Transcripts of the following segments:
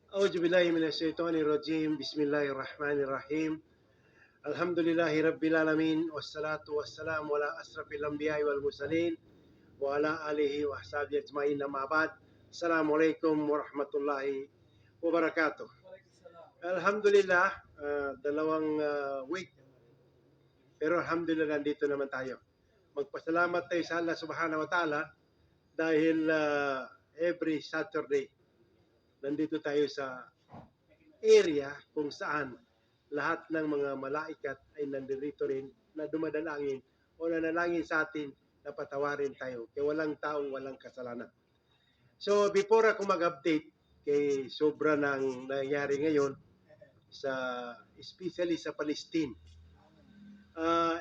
Auzubillahi minasyaitonirrajim. Bismillahirrahmanirrahim. Alhamdulillahi rabbil alamin wassalatu wassalamu ala asrafil anbiya'i wal mursalin wa ala alihi wa sahbihi ajmain amma ba'd. Assalamualaikum warahmatullahi wabarakatuh. Alhamdulillah, dalawang week pero alhamdulillah nandito naman tayo. Magpasalamat tayo sa Allah Subhanahu wa Ta'ala dahil every Saturday nandito tayo sa area kung saan lahat ng mga malaikat ay nandito rin na dumadalangin o nanalangin sa atin na patawarin tayo kaya walang taong walang kasalanan. So before ako mag-update kay sobra ng nangyari ngayon especially sa Palestine,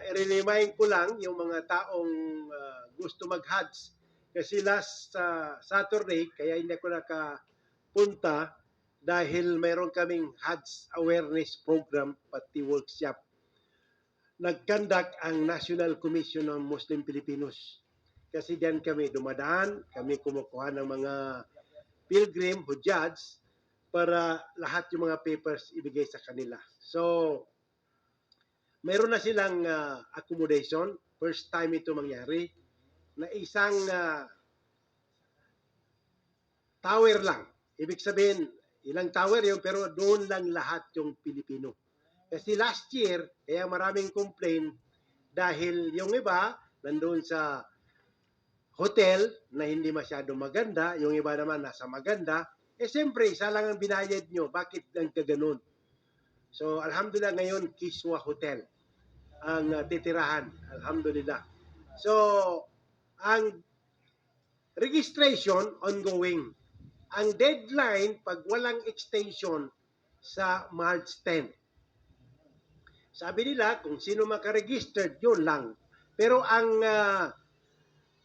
i-remind ko lang yung mga taong gusto mag-Hajj kasi last Saturday kaya hindi ako nakapunta dahil mayroon kaming Hajj Awareness Program pati workshop. Nag-conduct ang National Commission of Muslim Filipinos. Kasi diyan kami dumadaan, kami kumukuha ng mga pilgrim, hujjaj, para lahat yung mga papers ibigay sa kanila. So, mayroon na silang accommodation. First time ito mangyari na isang tower lang. Ibig sabihin, ilang tower yun, pero doon lang lahat yung Pilipino. Kasi last year, kaya maraming complaint dahil yung iba, nandun sa hotel na hindi masyado maganda, yung iba naman nasa maganda, siyempre, isa lang ang binayad nyo. Bakit ang kaganon? So, alhamdulillah ngayon, Kiswa Hotel ang titirahan. Alhamdulillah. So, ang registration, ongoing. Ang deadline, pag walang extension, sa March 10. Sabi nila, kung sino makaregistered, yun lang. Pero ang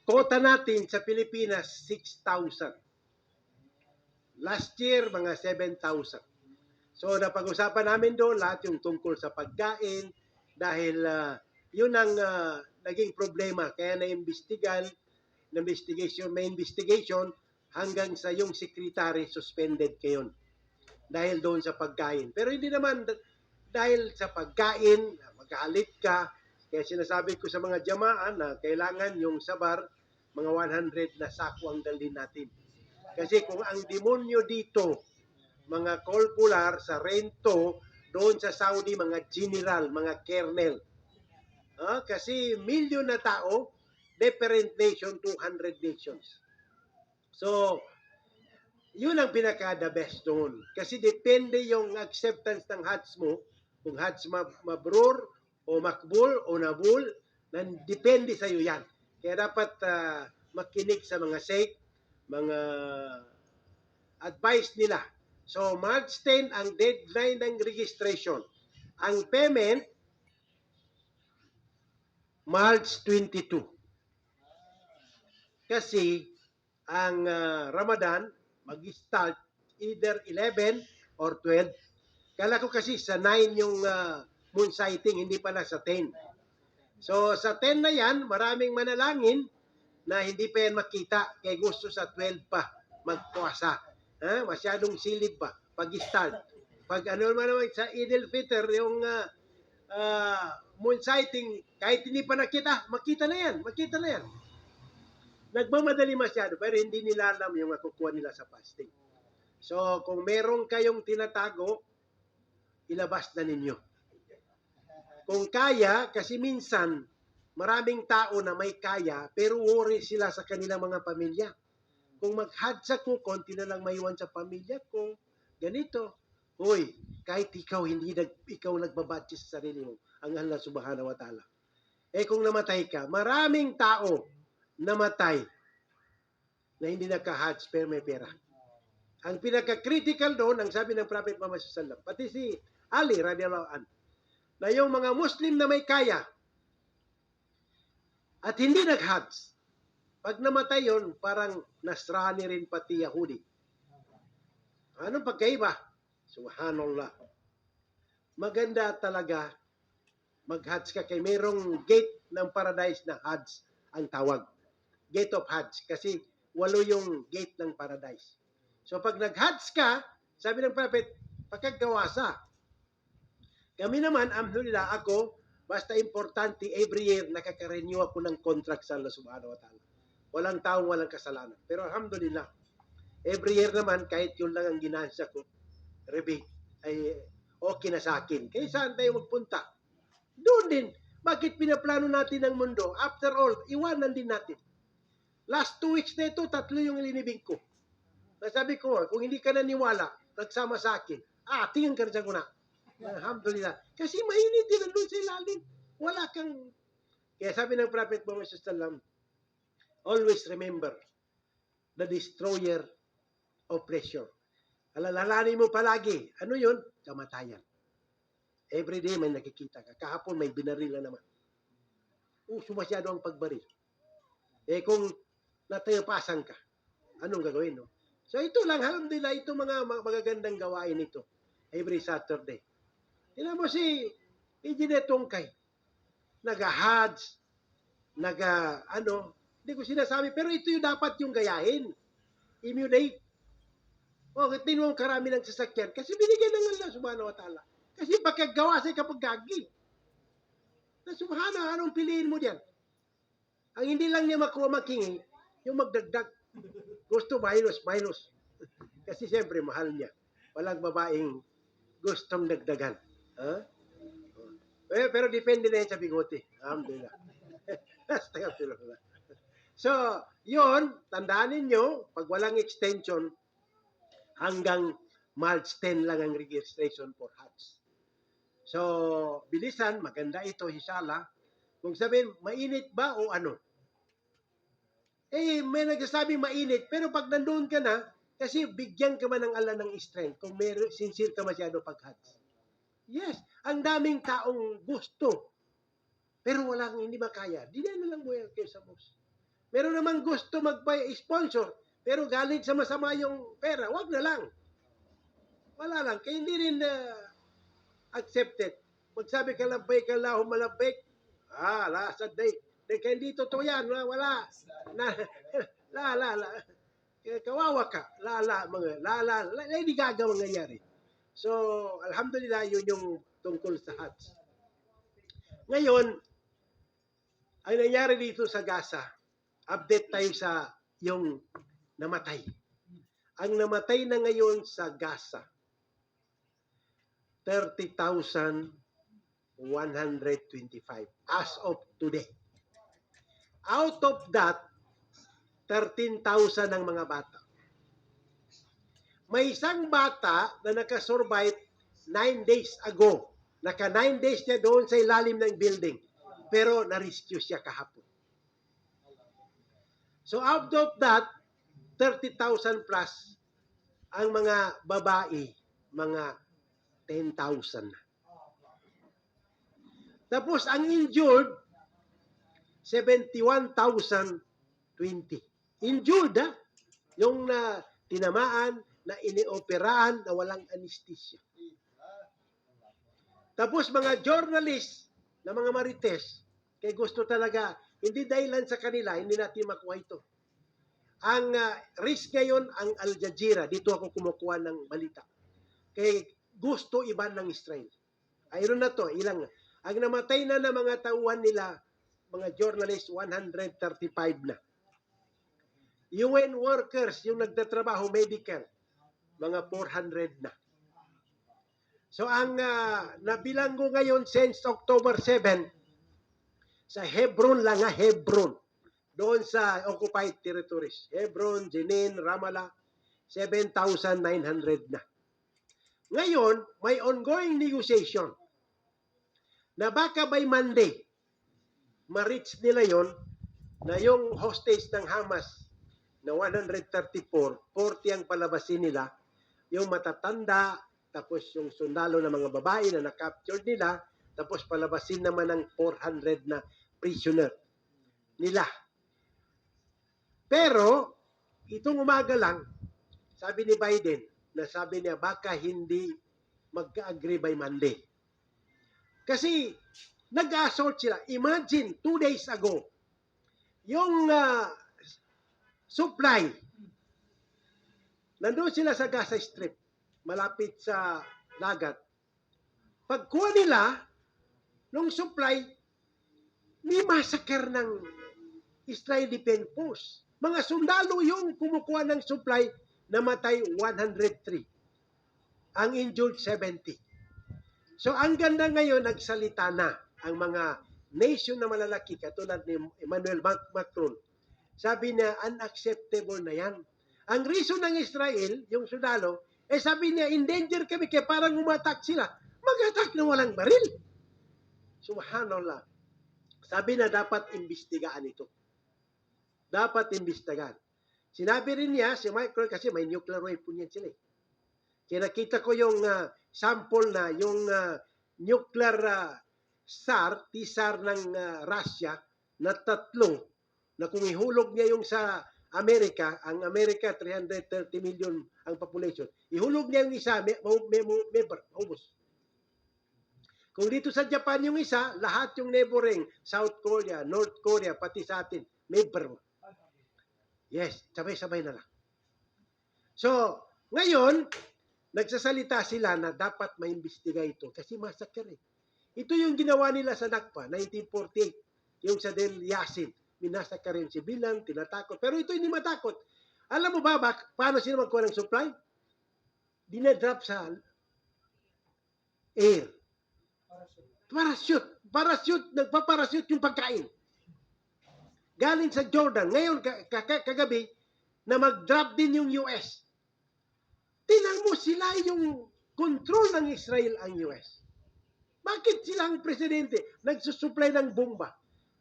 quota natin sa Pilipinas, 6,000. Last year, mga 7,000. So, napag-usapan namin doon lahat yung tungkol sa pagkain dahil yun ang naging problema. Kaya may investigation hanggang sa yung secretary suspended kayon dahil doon sa pagkain. Pero hindi naman dahil sa pagkain, maghalit ka. Kaya sinasabi ko sa mga jamaan na kailangan yung sabar, mga 100 na sako ang dalhin natin. Kasi kung ang demonyo dito, mga kolpular sa rento, doon sa Saudi, mga general, mga kernel. Kasi milyon na tao, different nation, 200 nations. So, yun ang pinaka-the best doon. Kasi depende yung acceptance ng Hajj mo, kung Hajj mabrur, o makbul, o nabul, depende sa iyo yan. Kaya dapat makinig sa mga sheikh, mga advice nila. So, March 10 ang deadline ng registration. Ang payment, March 22. Kasi, ang Ramadan, mag-start either 11 or 12. Kala ko kasi sa 9 yung moon sighting, hindi pala sa 10. So, sa 10 na yan, maraming manalangin na hindi pa yan makita. Kaya gusto sa 12 pa magpuasa. Masyadong silid pa pag-start. Pag ano naman sa Eid al-Fitr, yung moon sighting, kahit hindi pa nakita, makita na yan. Nagmamadali masyado, pero hindi nila alam yung makukuha nila sa fasting. So, kung meron kayong tinatago, ilabas na ninyo. Kung kaya, kasi minsan, maraming tao na may kaya, pero worry sila sa kanilang mga pamilya. Kung mag-Hajj ako, konti na lang maiwan sa pamilya ko, ganito. Hoy, kahit ikaw nagbabudget sa sarili mo, ang Allah Subhanahu wa Ta'ala. Kung namatay ka, maraming tao namatay na hindi naka-Hajj pero may pera. Ang pinaka-critical doon, ang sabi ng Prophet Muhammad sallallahu alaihi wasallam, pati si Ali radhiyallahu anhu, na yung mga Muslim na may kaya at hindi nag-Hajj, pag namatay yon, parang Nasrani rin pati Yahudi. Anong pagkaiba? Subhanallah. Maganda talaga mag-Hajj ka kay mayroong gate ng paradise na Hajj ang tawag. Gate of Hajj. Kasi 8 yung gate ng paradise. So pag nag-Hajj ka, Sabi ng prophet, pagkagawasa. Kami naman, alhamdulillah, ako, basta importante, every year, nakaka-renew ako ng contract sa Allah subhanahu wa ta'ala. Walang taong walang kasalanan. Pero alhamdulillah, every year naman, kahit yun lang ang ginansya ko, rebate, ay okay na sa akin. Kaya saan tayo magpunta? Doon din. Bakit pinaplano natin ang mundo? After all, iwanan din natin. Last 2 weeks na ito, 3 yung ilinibig ko. Nasabi ko, kung hindi ka naniwala, nagsama sa akin, tingin ka na ko na. Alhamdulillah. Kasi mainit din doon sa ilalim. Wala kang... Kaya sabi ng Prophet Muhammad sallallahu always remember the destroyer of pleasure. Alalalanin mo palagi. Ano yun? Kamatayan. Every day may nakikita ka. Kahapon may binaril na naman. Masyado ang pagbaril. Kung natayapasan ka, anong gagawin, no? So ito lang, alhamdulillah, ito mga magagandang gawain ito. Every Saturday. Tignan mo si Engineer Tongkay. Nag-hajj, hindi ko sinasabi, pero ito yung dapat yung gayahin. Emulate. Tingnan mo karami ng sasakyan. Kasi binigyan ng Allah subhanahu wa ta'ala. Kasi pagkagawa sa kapag gagi. Na subhanahu, anong piliin mo diyan? Ang hindi lang niya makuha makingi, yung magdagdag. Gusto minus. Kasi siyempre, mahal niya. Walang babaeng gustong dagdagan. Huh? Pero depende na yan sa bigote. Alhamdulillah. So, yun, tandaan ninyo, pag walang extension, hanggang March 10 lang ang registration for Hajj. So, bilisan, maganda ito, inshallah. Kung sabihin, mainit ba o ano? May nagsasabi mainit, pero pag nandoon ka na, kasi bigyan ka man ng Allah ng strength kung may sincere ka masyado pag-Hajj. Yes, ang daming taong gusto, pero hindi makaya. Di na lang mo yan kayo sa boss. Meron namang gusto mag-sponsor, pero galit sa masama yung pera, wag na lang. Wala lang, kaya hindi rin accepted. Magsabi ka labay ka lahom malabay, lasad day. Kaya hindi totoo yan, wala. Kawawa ka. Hindi gagawang nangyari. So, alhamdulillah, yun yung tungkol sa Hajj. Ngayon, ang nangyari dito sa Gaza, update tayo sa yung namatay. Ang namatay na ngayon sa Gaza, 30,125 as of today. Out of that, 13,000 ang mga bata. May isang bata na nakasurvive 9 days ago. Naka 9 days niya doon sa ilalim ng building. Pero na-rescue siya kahapon. So out of that, 30,000 plus ang mga babae, mga 10,000 na. Tapos ang injured, 71,020. Injured, yung tinamaan, na inioperahan, na walang anesthesia. Tapos mga journalist na mga marites, kaya gusto talaga, hindi dahilan sa kanila, hindi natin makuha ito. Ang risk ngayon, ang Al Jazeera, dito ako kumukuha ng balita. Kaya gusto iba ng Israel. Ayun na to, ilang. Ang namatay na mga tauhan nila, mga journalist, 135 na. UN workers, yung nagtatrabaho, medical, mga 400 na. So ang nabilang ko ngayon since October 7, sa Hebron lang, Hebron, doon sa occupied territories. Hebron, Jenin, Ramallah, 7,900 na. Ngayon, may ongoing negotiation na baka by Monday, ma-reach nila yon na yung hostage ng Hamas na 134, 40 ang palabasin nila, yung matatanda, tapos yung sundalo ng mga babae na na-captured nila, tapos palabasin naman ng 400 na prisoner nila. Pero, itong umaga lang, sabi ni Biden, na sabi niya baka hindi magka-agree by Monday. Kasi, nag-assault sila. Imagine, 2 days ago, yung supply, nandun sila sa Gaza Strip. malapit sa dagat. Pagkuha nila ng supply, may massacre ng Israel Defense Force. Mga sundalo yung kumukuha ng supply, namatay 103. Ang injured 70. So ang ganda ngayon, nagsalita na ang mga nation na malalaki katulad ni Emmanuel Macron. Sabi niya, unacceptable na yan. Ang reason ng Israel, yung sundalo, sabi niya, in danger kami kaya parang umatak sila. Mag-attack na walang baril. Subhanallah. Sabi na dapat imbestigaan ito. Dapat imbestigaan. Sinabi rin niya, si Michael, kasi may nuclear weapon yan sila. Kaya nakita ko yung sample na, yung nuclear TSAR ng Russia na 3, na kung ihulog niya yung sa Amerika, ang Amerika 330 million ang population, ihulog niya yung isa, maubos. Kung dito sa Japan yung isa, lahat yung neighboring, South Korea, North Korea, pati sa atin, member. Yes, sabay-sabay na lang. So, ngayon, nagsasalita sila na dapat maimbestiga ito kasi massacre. Ito yung ginawa nila sa Nakba, 1948, yung sa Del Yassin. Minasakar yung sibilan, tinatakot. Pero ito hindi matakot. Alam mo ba, paano sila magkuha ng supply? Dinadrop sa air. Parachute. Nagpa-parachute yung pagkain. Galing sa Jordan. Ngayon, kagabi, na mag-drop din yung US. Tingnan mo sila yung control ng Israel ang US. Bakit sila ang presidente? Nagsusupply ng bomba.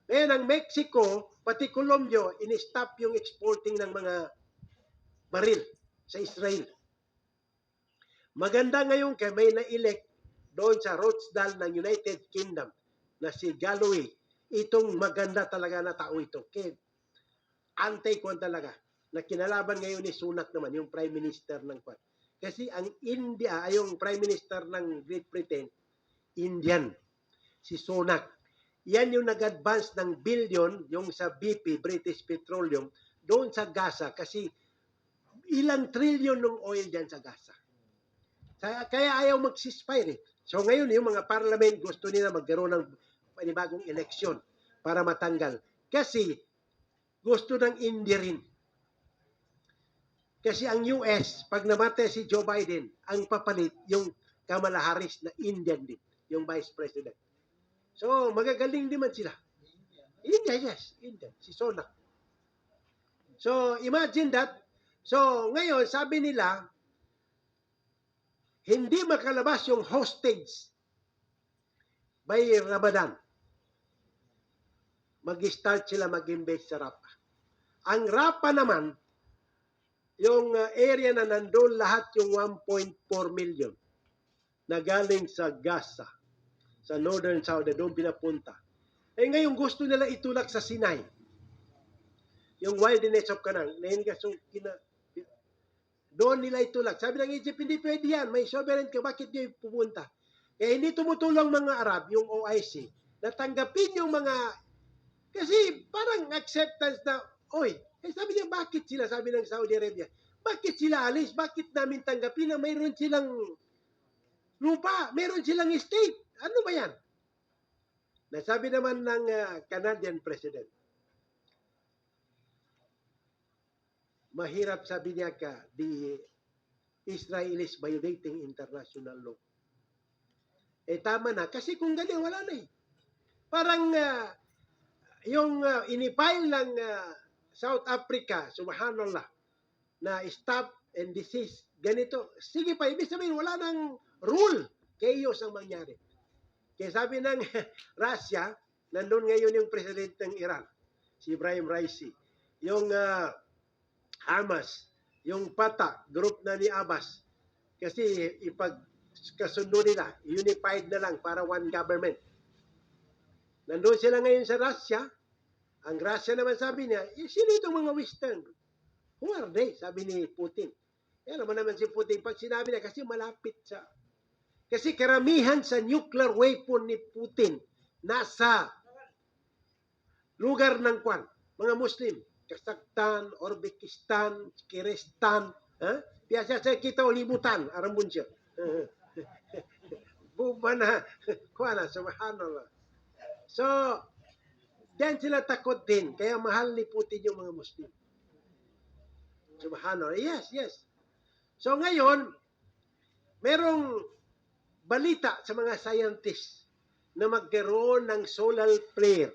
Ngayon, ang Mexico, pati Colombia, in-stop yung exporting ng mga baril sa Israel. Maganda ngayon kaya may na-elect doon sa Rochdale ng United Kingdom na si Galloway. Itong maganda talaga na tao ito. Kaya anti-kwan talaga. Na kinalaban ngayon ni Sunak naman, yung Prime Minister ng kwan. Kasi ang India, yung Prime Minister ng Great Britain, Indian. Si Sunak. Yan yung nag-advance ng billion, yung sa BP, British Petroleum, doon sa Gaza. Kasi ilang trillion ng oil dyan sa Gaza. Kaya ayaw mag-ceasefire. So ngayon, yung mga parliament gusto nila magkaroon ng panibagong eleksyon para matanggal. Kasi gusto ng India rin. Kasi ang US, pag namatay si Joe Biden, ang papalit yung Kamala Harris na Indian din, yung Vice President. So, magagaling naman sila. India, yes. India. Si Sunak. So, imagine that. So, ngayon, sabi nila, hindi makalabas yung hostage by Ramadan. Mag-start sila mag-invest sa Rafah. Ang Rafah naman, yung area na nandun lahat yung 1.4 million na galing sa Gaza, sa Northern Saudi, doon pinapunta. Ngayon gusto nila itulak sa Sinai. Yung wilderness of Canaan. Doon nila itulak. Sabi ng Egypt, hindi pwede yan. May sovereign ka, bakit nyo pupunta? Kaya hindi tumutulong mga Arab, yung OIC, natanggapin yung mga, kasi parang acceptance na, sabi niya, bakit sila, sabi ng Saudi Arabia, bakit sila alis? Bakit namin tanggapin na mayroon silang lupa, mayroon silang estate? Ano ba yan? Nasabi naman ng Canadian President, mahirap sabi niya the Israelis violating international law. Tama na, kasi kung ganyan, wala na eh. Parang yung inipile ng South Africa, subhanallah, na stop and desist, ganito. Sige pa, ibig sabihin, wala nang rule. Chaos ang mangyari. Kaya sabi ng Russia, nandun ngayon yung president ng Iran, si Ibrahim Raisi, yung Hamas, yung Fatah, group na ni Abbas, kasi ipagkasundo nila, unified na lang para one government. Nandun sila ngayon sa Russia. Ang Russia naman sabi niya, sino itong mga Western? Who are they? Sabi ni Putin. Alam mo naman si Putin, pag sinabi niya, kasi malapit sa... Kasi karamihan sa nuclear weapon ni Putin nasa lugar ng kwan, mga Muslim. Kazakhstan, Uzbekistan, Kyrgyzstan, Biasa saya kita libutan, arambun siya. Buba na, kuha na, subhanallah. So, diyan sila takot din. Kaya mahal ni Putin yung mga Muslim. Subhanallah. Yes, yes. So ngayon, merong balita sa mga scientists na magkaroon ng solar flare.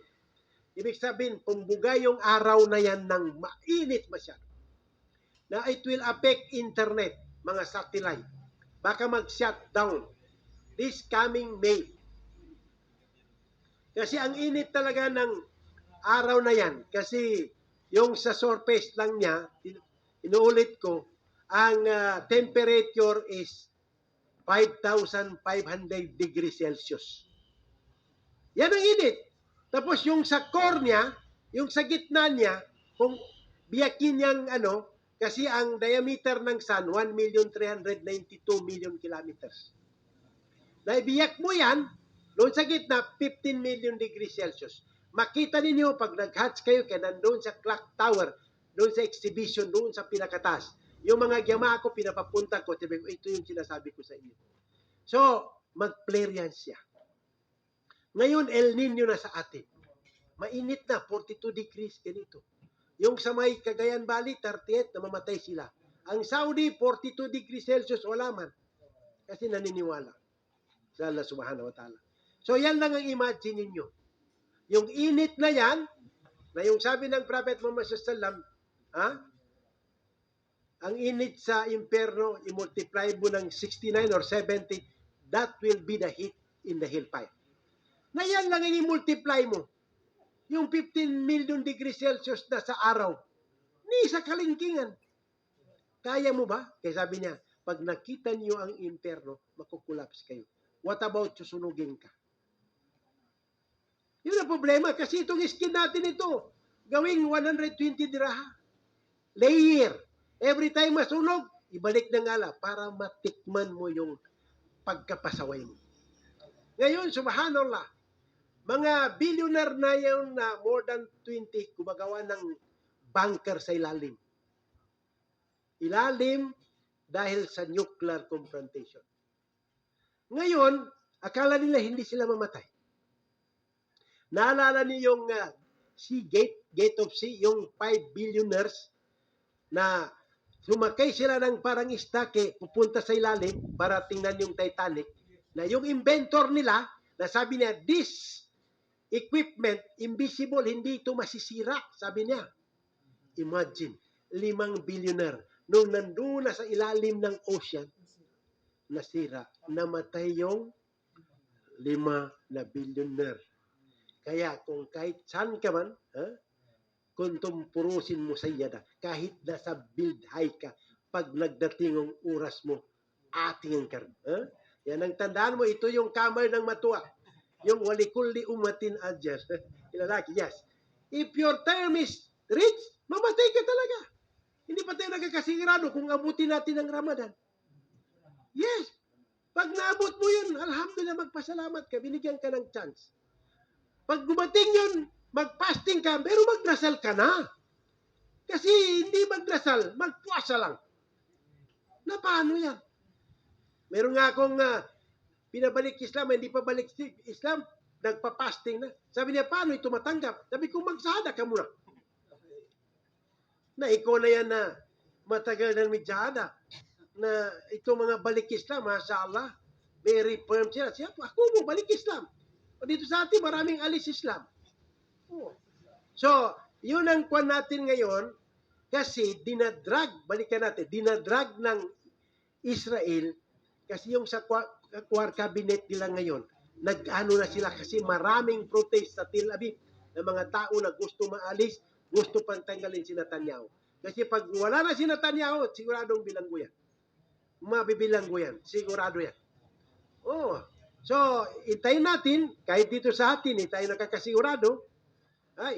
Ibig sabihin, pumbuga yung araw na yan ng mainit masyado. Na it will affect internet, mga satellite. Baka mag-shutdown this coming May. Kasi ang init talaga ng araw na yan. Kasi yung sa surface lang niya, inuulit ko, ang temperature is 5,500 degrees Celsius. Yan ang init. Tapos yung sa core niya, yung sa gitna niya, kung biyakin niyang kasi ang diameter ng sun, 1,392,000,000 kilometers. Naibiyak mo yan, doon sa gitna, 15 million degrees Celsius. Makita ninyo pag nag-hatch kayo, kaya nandun sa clock tower, doon sa exhibition, doon sa pinakatas. Yung mga gyama ko, pinapapunta ko, sabi ko, ito yung sinasabi ko sa inyo. So, mag-flare yan siya. Ngayon, El Nino na sa atin. Mainit na, 42 degrees, ganito. Yung sa may Cagayan Valley, 38, namamatay sila. Ang Saudi, 42 degrees Celsius, wala man. Kasi naniniwala sa Allah subhanahu wa ta'ala. So, yan lang ang imagine ninyo. Yung init na yan, na yung sabi ng Prophet Muhammad sallallahu ang init sa impyerno, i-multiply mo ng 69 or 70, that will be the heat in the hellfire. Na yan lang i-multiply mo. Yung 15 million degrees Celsius na sa araw, ni sa kalingkingan. Kaya mo ba? Kaya sabi niya, pag nakita niyo ang impyerno, makukulaps kayo. What about susunugin ka? Yun ang problema. Kasi itong skin natin ito, gawing 120 diraha. Layer. Every time masunog, ibalik na ngala para matikman mo yung pagkapasaway mo. Ngayon, subhanallah, mga billionaire na yun na more than 20 gumagawa ng bunker sa ilalim. Ilalim dahil sa nuclear confrontation. Ngayon, akala nila hindi sila mamatay. Naalala niyo yung Gate of Sea, yung 5 billionaires na sumakay sila ng parang istake, pupunta sa ilalim para tingnan yung Titanic, na yung inventor nila, na sabi niya, this equipment, invisible, hindi ito masisira, sabi niya. Imagine, 5 billionaire, nung nandun na sa ilalim ng ocean, nasira, namatay yung 5 na billionaire. Kaya kung kahit saan ka man, kung tumpurusin mo sa iyada, kahit nasa build-high ka, pag nagdating ang oras mo, ating ka rin. Yan ang tandaan mo, ito yung kamay ng matuwa. Yung walikulli umatin adyan. Ilalaki, yes. If your time is rich, mamatay ka talaga. Hindi pa tayo nagkakasigurado kung abutin natin ang Ramadan. Yes. Pag naabot mo yun, alhamdulillah, magpasalamat ka, binigyan ka ng chance. Pag gumating yun, mag-fasting ka, pero magdasal ka na. Kasi hindi magdasal, magpuasa lang. Na paano yan? Meron nga akong pinabalik Islam, hindi pa balik Islam, nagpa-fasting na. Sabi niya, paano ito matanggap? Sabi ko, magsada ka muna. Na ikaw na yan na matagal ng midyada. Na ito mga balik Islam, mashallah, very firm sila. Siya, ako mo, balik Islam. O dito sa atin, maraming alis Islam. So, yun ang kwan natin ngayon, kasi balikan natin, dinadrag ng Israel, kasi yung sa core cabinet nila ngayon, nag-ano na sila kasi maraming protest sa Tel Aviv ng mga tao na gusto maalis, gusto pang tanggalin si Netanyahu. Kasi pag wala na si Netanyahu, siguradong bilanggo yan. Mabibilanggo yan. Sigurado yan. So, itayin natin, kahit dito sa atin, tayo nakakasigurado,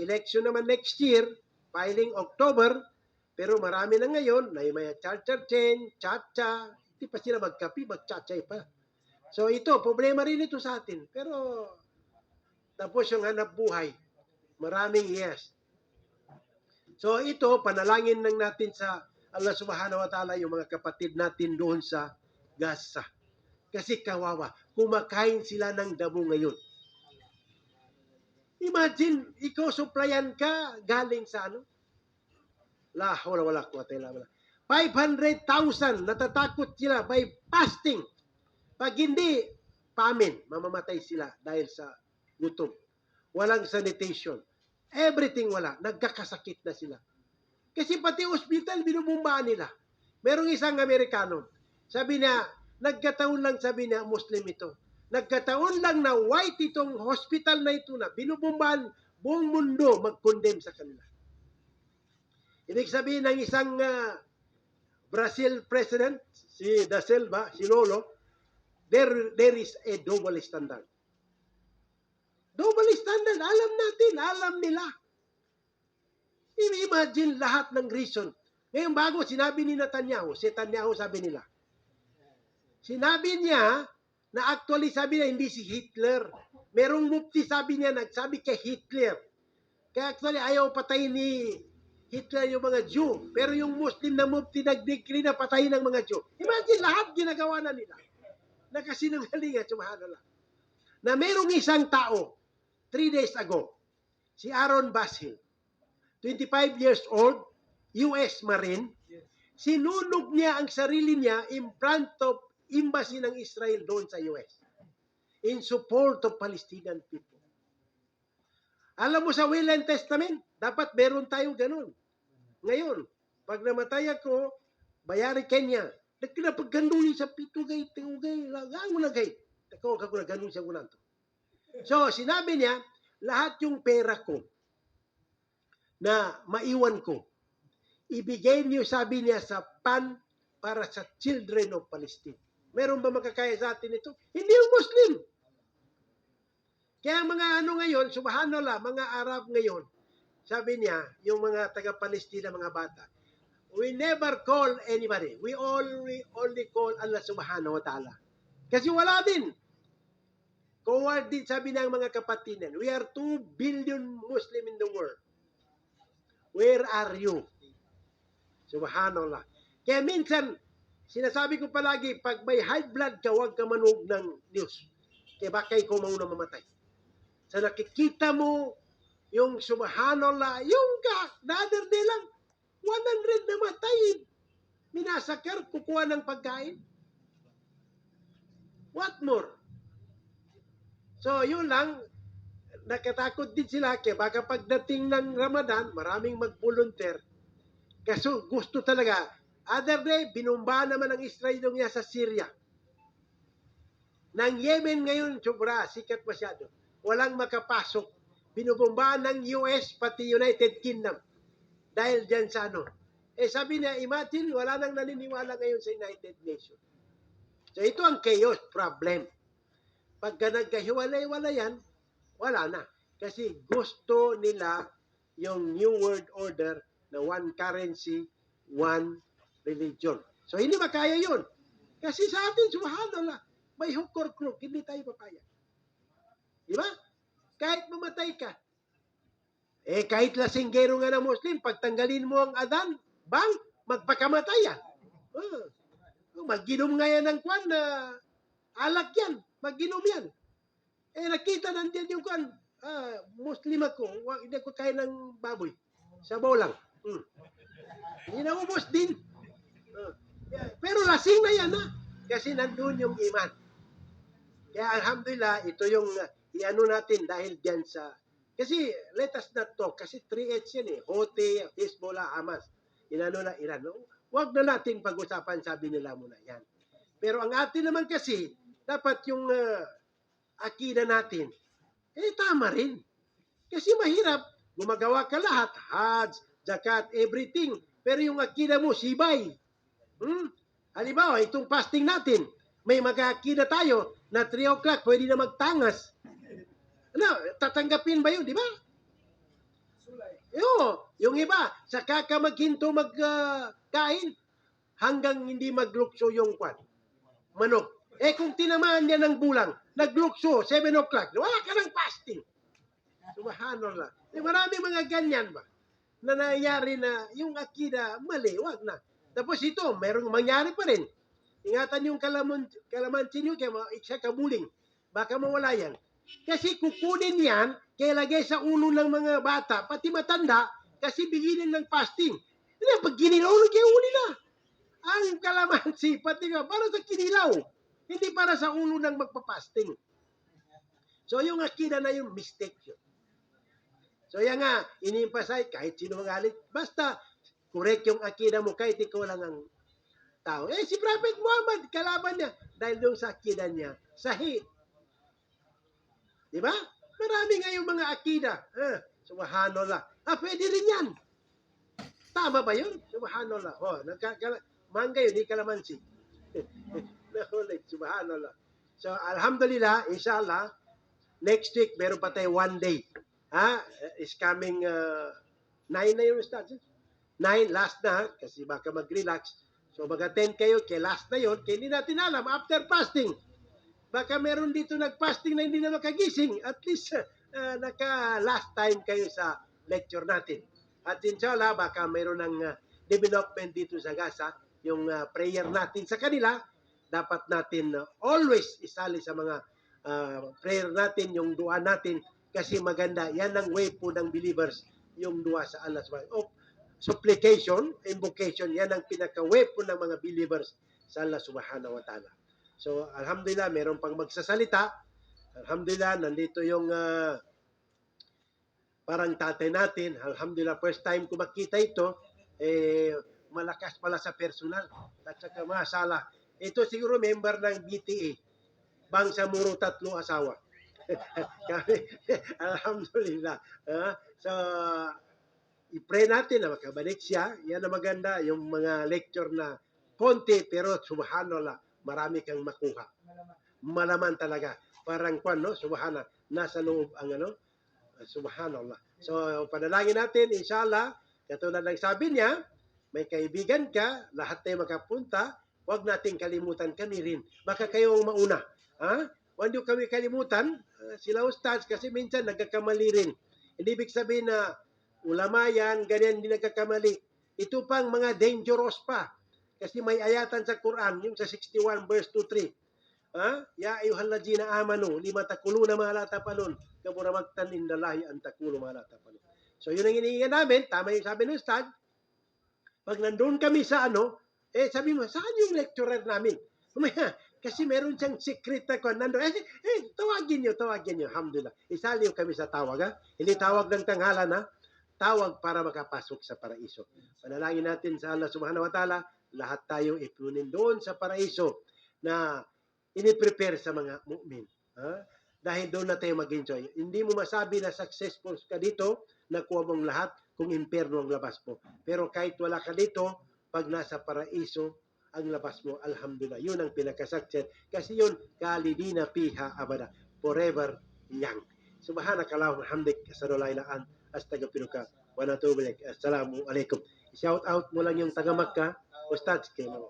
election naman next year, filing October, pero marami na ngayon, na may charter chain, chacha, hindi pa sila magkapi, magchachay pa. So ito, problema rin ito sa atin. Pero, tapos yung hanap buhay, maraming yes. So ito, panalangin lang natin sa Allah subhanahu wa ta'ala yung mga kapatid natin doon sa Gaza. Kasi kawawa, kumakain sila ng damo ngayon. Imagine, ikaw supplyan ka galing sa ano? Wala quwwata illa billah. 500,000 natatakot sila by fasting. Pag hindi, famine, mamamatay sila dahil sa gutom. Walang sanitation. Everything wala. Nagkakasakit na sila. Kasi pati hospital, binubumbahan nila. Merong isang Amerikano, sabi niya, nagkataon lang, sabi niya, Muslim ito. Nagkataon lang na white itong hospital na ito na binubumbahan, buong mundo mag-condemn sa kanila. Ibig sabihin ng isang Brazil president, si Da Silva, si Lolo, there is a double standard. Double standard, alam natin, alam nila. Imagine lahat ng reason. Ngayon bago sinabi ni Netanyahu, si Netanyahu sabi nila, sinabi niya na actually sabi niya hindi si Hitler. Merong mufti sabi niya, nagsabi kay Hitler. Kaya actually ayaw patayin ni Hitler yung mga Jew. Pero yung Muslim na mufti nag-decree na patayin ng mga Jew. Imagine lahat ginagawa na nila. Nakasinungalingan, subhanallah. Na merong isang tao, 3 days ago, si Aaron Basil, 25 years old, US Marine, sinunog niya ang sarili niya in front of embassy ng Israel doon sa US in support of Palestinian people. Alam mo sa Will and Testament, dapat meron tayong ganun. Ngayon, pag namatay ako, bayari Kenya, nagkinapagganuli sa pitugay, lagang lagay. Ako nagganuli sa unan to. So, sinabi niya, lahat yung pera ko, na maiwan ko, ibigay niyo, sabi niya, sa PAN para sa children of Palestine. Meron ba makakaya sa atin ito? Hindi yung Muslim. Kaya mga ano ngayon, subhanallah, mga Arab ngayon, sabi niya, yung mga taga-Palestina, mga bata, we never call anybody. We only call Allah subhanahu wa ta'ala. Kasi wala din. Coward din, sabi ng mga kapatinan, we are 2 billion Muslim in the world. Where are you? Subhanallah. Kaya minsan, sinasabi ko palagi, pag may high blood ka, huwag ka manood ng news. Kaya baka ikaw mauna mamatay. Sa nakikita mo, yung subhanallah, yung the other day lang, 100 namatay. Minasakar, kukuha ng pagkain. What more? So, yun lang, nakatakot din sila kaya baka pagdating ng Ramadan, maraming mag-volunteer. Kasi gusto talaga. Other day, binumba naman ng Israel niya sa Syria. Nang Yemen ngayon, sobra, sikat masyado. Walang makapasok. Binubumbahan ng US, pati United Kingdom. Dahil dyan sa ano. Sabi niya, imagine, wala nang naniniwala ngayon sa United Nations. So, ito ang chaos problem. Pagka nagkahiwalay-wala yan, wala na. Kasi gusto nila yung New World Order na one currency, one religion. So, hindi makaya yun. Kasi sa atin, subhanallah, may hukor crook, hindi tayo papaya. Di ba? Kahit mamatay ka. Kahit lasinggero nga na Muslim, pagtanggalin mo ang adan, bang, magpakamatay yan. Mag-ginom nga yan ng kwan na alak yan. Mag-ginom yan. Nakita nandiyan yung kwan. Muslim ako. Hindi ako kaya ng baboy. Sabaw lang. Hindi na ubos din. Pero lasing na yan, ha? Kasi nandun yung iman. Kaya alhamdulillah, ito yung iano natin dahil dyan sa... Kasi let us not talk. Kasi 3H yan eh. Houthi, Hezbollah, Hamas. Inano na Iran. Huwag na natin pag-usapan, sabi nila muna yan. Pero ang atin naman kasi, dapat yung akida natin, tama rin. Kasi mahirap, gumagawa ka lahat, Hajj, Zakat, everything. Pero yung akida mo, sibay. Halimbawa, itong fasting natin, may mag-akida tayo na 3 o'clock, pwede na magtangas. Tatanggapin ba yun, di ba? Yung iba, saka ka maghinto magkain hanggang hindi maglukso yung kwan. Manok. Kung tinamaan niya ng bulang, naglukso, 7 o'clock, wala ka ng fasting. Subhanallah. Marami mga ganyan ba? Na nangyari na yung akida, mali, wag na. Tapos ito, merong mangyari pa rin. Ingatan yung kalamansi nyo, kaya siya kabuling. Baka mawala yan. Kasi kukunin yan, kaya lagay sa ulo ng mga bata, pati matanda, kasi biginin ng fasting. Hindi, pag ginilaw, kaya uli na. Ang kalamansi, pati nga, para sa kinilaw. Hindi para sa ulo ng magpapasting. So yung akida na yung mistake yun. So yan nga, ini-emphasize, kahit sino magalit, basta correct yung akida mo, kahit ikaw lang ang tao. Si Prophet Muhammad, kalaban niya, dahil doon sa akida niya, sahih. Di ba? Marami ngayong mga akida. Subhanallah. Pwede rin yan. Tama ba yun? Subhanallah. Mangga yun, di kalamansi. Nakulit, subhanallah. So, alhamdulillah, inshallah, next week, meron pa tayo 1 day. Is coming 9 na yung start. 9, last na, kasi baka mag-relax. So, mga 10 kayo, kaya last na yun, kaya hindi natin alam, after fasting. Baka meron dito nag-fasting na hindi na makagising. At least, naka-last time kayo sa lecture natin. At inshallah, baka meron ng development dito sa Gaza, yung prayer natin sa kanila, dapat natin always isali sa mga prayer natin, yung dua natin, kasi maganda. Yan ang way po ng believers, yung dua sa Allah subhanahu. Supplication, invocation, yan ang pinaka-way po ng mga believers sa Allah subhanahu wa ta'ala. So, alhamdulillah, meron pang magsasalita. Alhamdulillah, nandito yung parang tatay natin. Alhamdulillah, first time ko makita ito, malakas pala sa personal. At saka masala. Ito siguro member ng BTA. Bangsamoro, 3 asawa. Alhamdulillah. So, i-pray natin na makabalik siya. Yan ang maganda, yung mga lecture na konti, pero subhanallah, marami kang makuha. Malaman talaga. Parang kwan, no? Subhanallah. Nasa loob ang subhanallah. So, panalangin natin, inshallah, katulad ng sabi niya, may kaibigan ka, lahat tayo makapunta, huwag nating kalimutan kami rin. Baka kayong mauna. Huwag niyo kami kalimutan, sila ustads, kasi minsan nagkakamali rin. Hindi ibig sabihin na ulama yan, ganyan, hindi nagkakamali. Ito pang mga dangerous pa. Kasi may ayatan sa Quran, yung sa 61 verse 2-3. Ya ayuhallazina amanu, lima takuluna ma la tafalun. Kabura magtan indallahi an takulu ma la tafalun. So yun ang hinihingan namin, tama yung sabi ng Ustad. Pag nandun kami sa sabi mo, saan yung lecturer namin? Kasi meron siyang secret na kung nandun. Tawagin nyo. Alhamdulillah. Isaliw kami sa tawag, Hindi tawag ng tanghalan, Tawag para makapasok sa paraiso. Panalangin natin sa Allah subhanahu wa ta'ala, lahat tayo ipunin doon sa paraiso na ini-prepare sa mga mu'min. Dahil doon na tayo mag-enjoy. Hindi mo masabi na successful ka dito, nakuha mong lahat kung impyerno ang labas mo. Pero kahit wala ka dito, pag nasa paraiso, ang labas mo, alhamdulillah. Yun ang pinaka-success. Kasi yun, kalidina piha abada. Forever young. Subhanakallahumma hamdik, asyhadu an la ilaha illa anta, astaghfiruka wa atubu ilaik. Assalamu alaikum. Shout out mo lang yung taga Makkah, Ustads, kay mo.